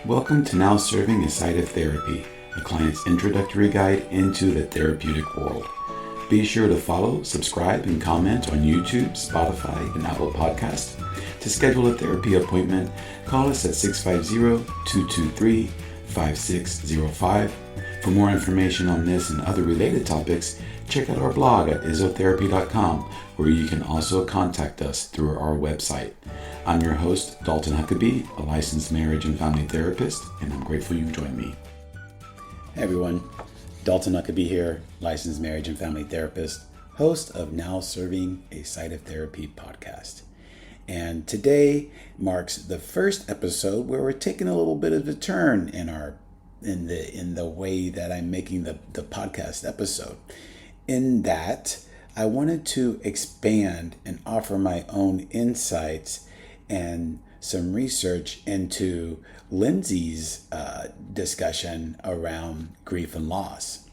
Welcome to Now Serving a Side of Therapy, a client's introductory guide into the therapeutic world. Be sure to follow, subscribe, and comment on YouTube, Spotify, and Apple Podcasts. To schedule a therapy appointment, call us at 650-223-5605. For more information on this and other related topics, check out our blog at isotherapy.com, where you can also contact us through our website. I'm your host, Dalton Huckabee, a licensed marriage and family therapist, and I'm grateful you joined me. Hey everyone, Dalton Huckabee here, licensed marriage and family therapist, host of Now Serving a Side of Therapy podcast. And today marks the first episode where we're taking a little bit of a turn in the way that I'm making the podcast episode. In that, I wanted to expand and offer my own insights and some research into Lindsay's discussion around grief and loss.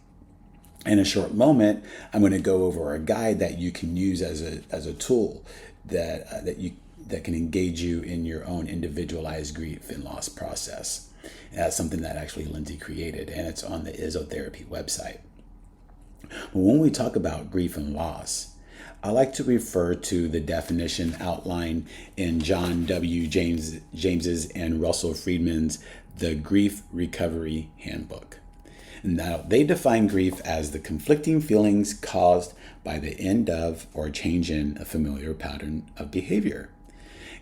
In a short moment, I'm going to go over a guide that you can use as a tool that can engage you in your own individualized grief and loss process. And that's something that actually Lindsay created, and it's on the Isotherapy website. When we talk about grief and loss, I like to refer to the definition outlined in John W. James's and Russell Friedman's The Grief Recovery Handbook. Now, they define grief as the conflicting feelings caused by the end of or change in a familiar pattern of behavior.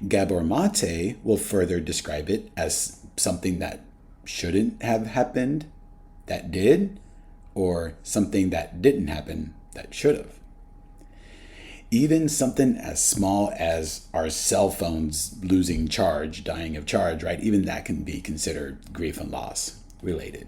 Gabor Mate will further describe it as something that shouldn't have happened, that did, or something that didn't happen, that should have. Even something as small as our cell phones losing charge, dying of charge, right? Even that can be considered grief and loss related.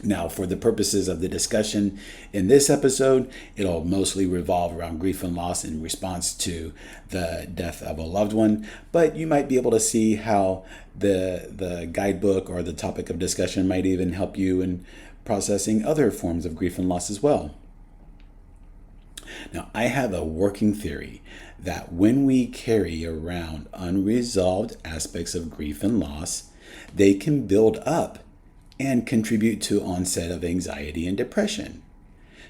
Now, for the purposes of the discussion in this episode, it'll mostly revolve around grief and loss in response to the death of a loved one, but you might be able to see how the guidebook or the topic of discussion might even help you in processing other forms of grief and loss as well. Now, I have a working theory that when we carry around unresolved aspects of grief and loss, they can build up and contribute to onset of anxiety and depression.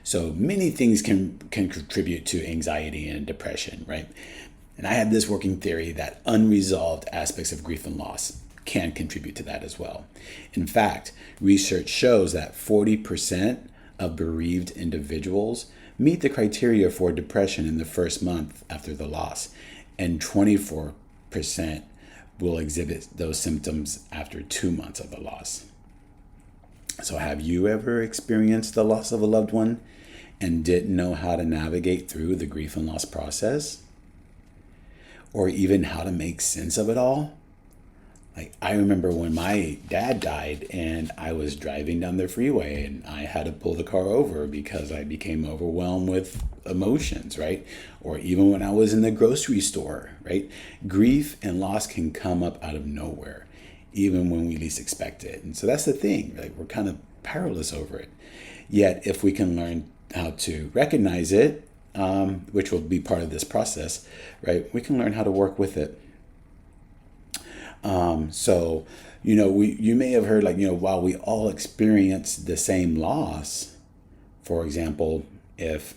So many things can contribute to anxiety and depression, right? And I have this working theory that unresolved aspects of grief and loss can contribute to that as well. In fact, research shows that 40% of bereaved individuals meet the criteria for depression in the first month after the loss, and 24% will exhibit those symptoms after 2 months of the loss. So have you ever experienced the loss of a loved one and didn't know how to navigate through the grief and loss process? Or even how to make sense of it all? Like, I remember when my dad died and I was driving down the freeway and I had to pull the car over because I became overwhelmed with emotions, right? Or even when I was in the grocery store, right? Grief and loss can come up out of nowhere, even when we least expect it. And so that's the thing, like, we're kind of powerless over it. Yet if we can learn how to recognize it, which will be part of this process, right? We can learn how to work with it. So, you may have heard, while we all experience the same loss, for example, if,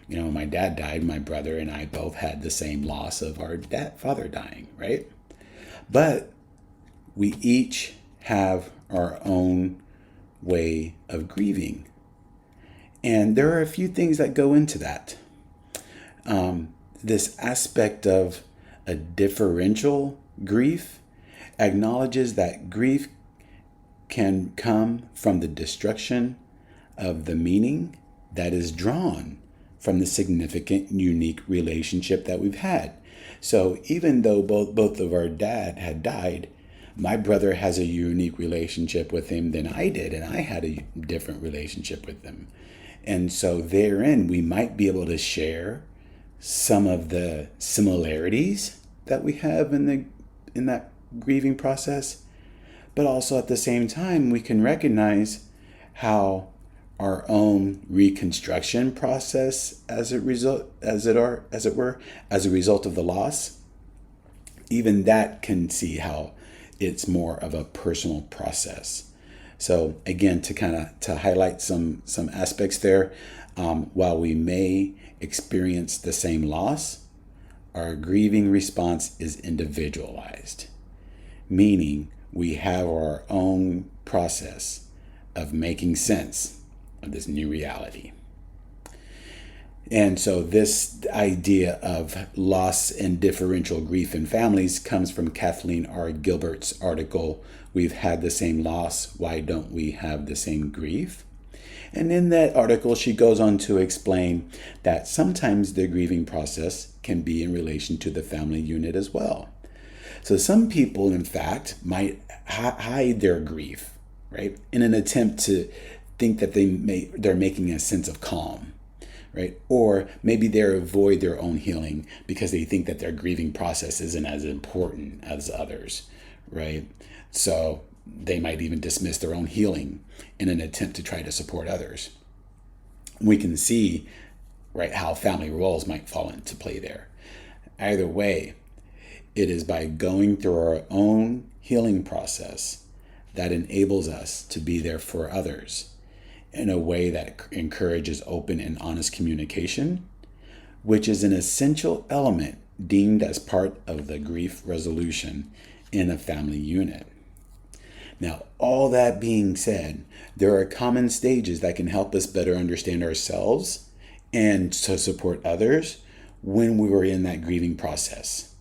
my dad died, my brother and I both had the same loss of our father dying, right? But we each have our own way of grieving. And there are a few things that go into that. This aspect of a differential grief acknowledges that grief can come from the destruction of the meaning that is drawn from the significant, unique relationship that we've had. So even though both of our dad had died, my brother has a unique relationship with him than I did, and I had a different relationship with them. And so therein, we might be able to share some of the similarities that we have in that grieving process, but also at the same time, we can recognize how our own reconstruction process as a result of the loss, even that can see how It's more of a personal process. So again, to highlight some aspects there, while we may experience the same loss, our grieving response is individualized, meaning we have our own process of making sense of this new reality. And so this idea of loss and differential grief in families comes from Kathleen R. Gilbert's article, We've Had the Same Loss, Why Don't We Have the Same Grief? And in that article, she goes on to explain that sometimes the grieving process can be in relation to the family unit as well. So some people, in fact, might hide their grief, right, in an attempt to think that they're making a sense of calm, right? Or maybe they avoid their own healing because they think that their grieving process isn't as important as others, right? So they might even dismiss their own healing in an attempt to try to support others. We can see, right, how family roles might fall into play there. Either way, it is by going through our own healing process that enables us to be there for others in a way that encourages open and honest communication, which is an essential element deemed as part of the grief resolution in a family unit. Now, all that being said, there are common stages that can help us better understand ourselves and to support others when we were in that grieving process.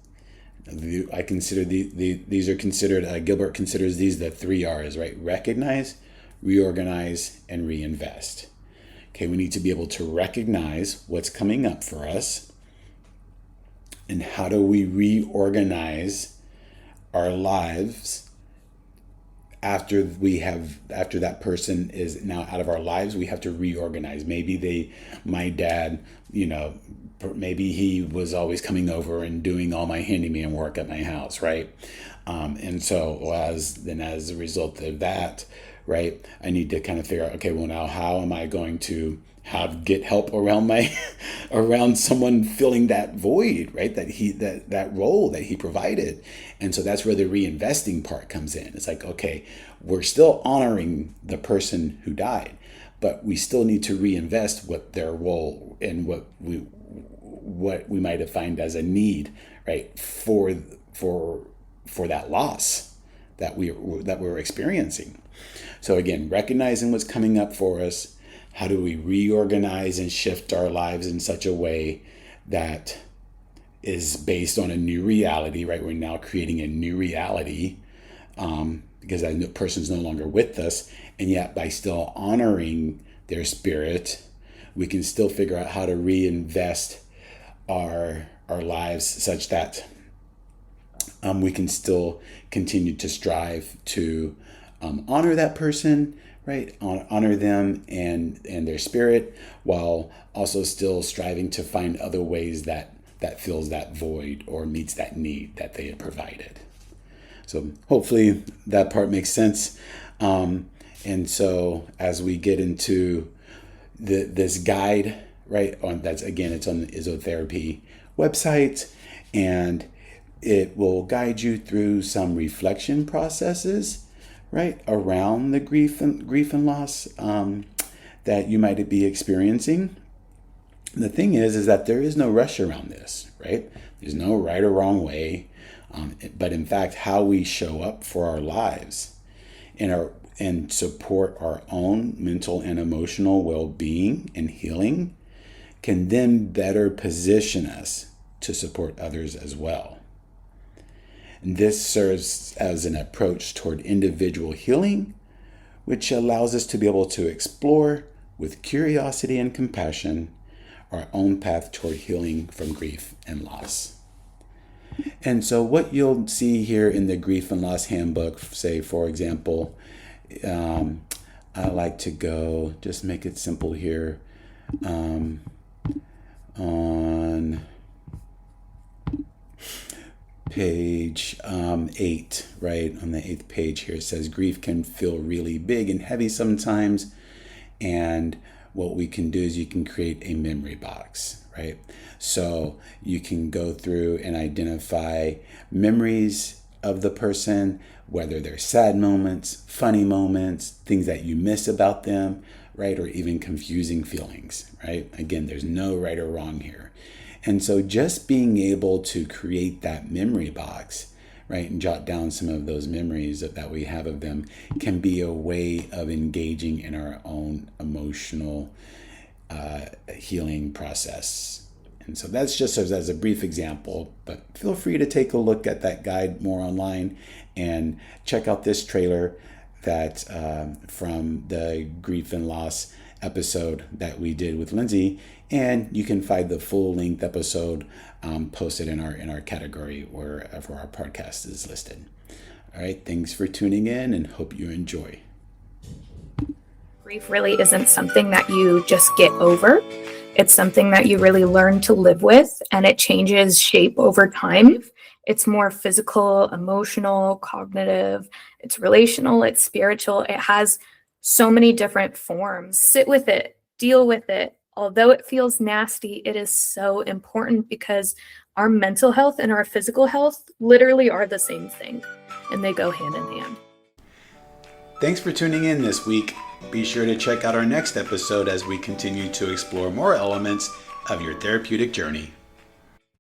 I consider these are considered, Gilbert considers these the 3 R's, right? Recognize, reorganize, and reinvest. Okay, we need to be able to recognize what's coming up for us and how do we reorganize our lives after that person is now out of our lives. We have to reorganize. Maybe my dad, maybe he was always coming over and doing all my handyman work at my house, right? And so as a result of that, right, I need to kind of figure out, okay, well, now how am I going to get help around someone filling that void, right? That role that he provided. And so that's where the reinvesting part comes in. It's like, okay, we're still honoring the person who died, but we still need to reinvest what their role and what we might have found as a need, right, for that loss that we're experiencing. So again, recognizing what's coming up for us. How do we reorganize and shift our lives in such a way that is based on a new reality, right? We're now creating a new reality because that person's no longer with us. And yet by still honoring their spirit, we can still figure out how to reinvest our lives such that we can still continue to strive to honor that person, right? Honor them and their spirit, while also still striving to find other ways that fills that void or meets that need that they had provided. So hopefully that part makes sense. And so as we get into this guide, right, it's on the Isotherapy website, and it will guide you through some reflection processes, right, around the grief and loss that you might be experiencing. The thing is that there is no rush around this, right? There's no right or wrong way, but in fact, how we show up for our lives and support our own mental and emotional well-being and healing can then better position us to support others as well. And this serves as an approach toward individual healing, which allows us to be able to explore with curiosity and compassion our own path toward healing from grief and loss. And so what you'll see here in the Grief and Loss Handbook, say, for example, I like to go, just make it simple here, on page 8, right? On the 8th page here, it says grief can feel really big and heavy sometimes. And what we can do is you can create a memory box, right? So you can go through and identify memories of the person whether they're sad moments, funny moments, things that you miss about them, right? Or even confusing feelings, right? Again, there's no right or wrong here. And so just being able to create that memory box, right, and jot down some of those memories that we have of them can be a way of engaging in our own emotional healing process. And so that's just as a brief example, but feel free to take a look at that guide more online and check out this trailer that from the grief and loss episode that we did with Lindsay, and you can find the full length episode posted in our category wherever our podcast is listed. All right, thanks for tuning in and hope you enjoy. Grief really isn't something that you just get over. It's something that you really learn to live with, and it changes shape over time. It's more physical, emotional, cognitive, it's relational, it's spiritual. It has so many different forms. Sit with it, deal with it. Although it feels nasty, it is so important because our mental health and our physical health literally are the same thing, and they go hand in hand. Thanks for tuning in this week. Be sure to check out our next episode as we continue to explore more elements of your therapeutic journey.